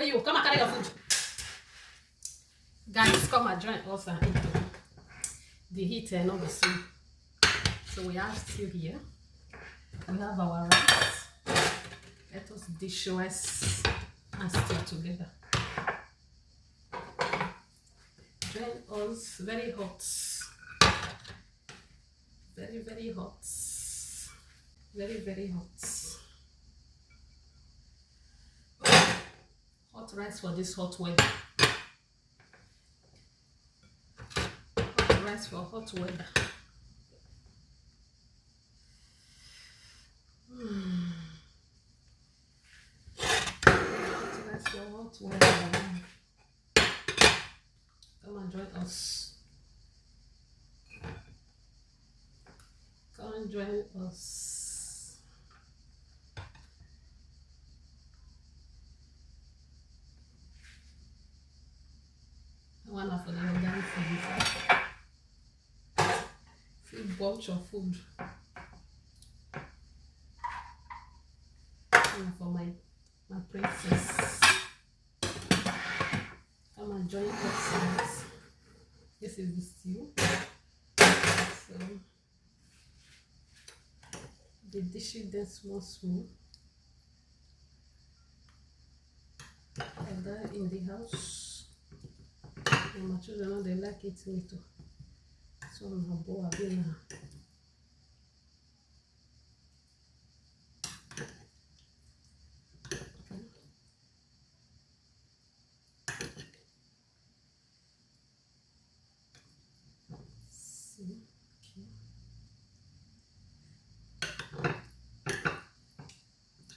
Where you? Come and carry your food. Guys, come and join us and eat. The heat and all the soup. So we have stew here. We have our rice. Let us dish rice and stew together. Join us. Very hot. Very, very hot. Very, very hot. Hot rice for this hot weather. Hot rice for hot weather. Hot rice for hot weather. Come and join us. Come and join us. One for the organic food. Full bunch of food. One for my princess. Come and join us, guys. This is the stew. So the dishes then small. And that in the house. And my children, they like it too. So I'm a boy, I've been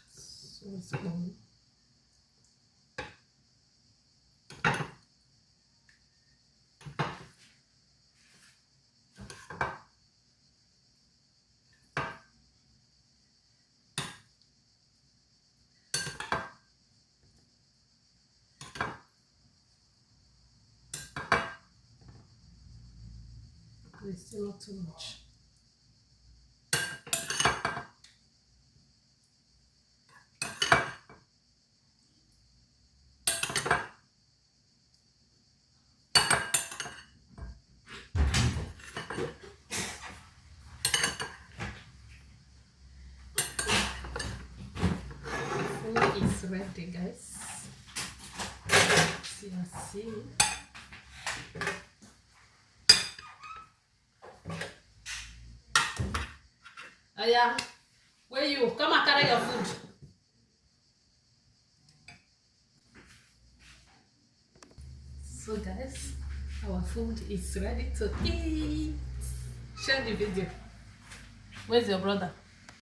so it's on. It's still not too much. Food is ready, guys. See. Oh yeah, where you? Come and carry your food. So guys, our food is ready to eat. Share the video. Where's your brother?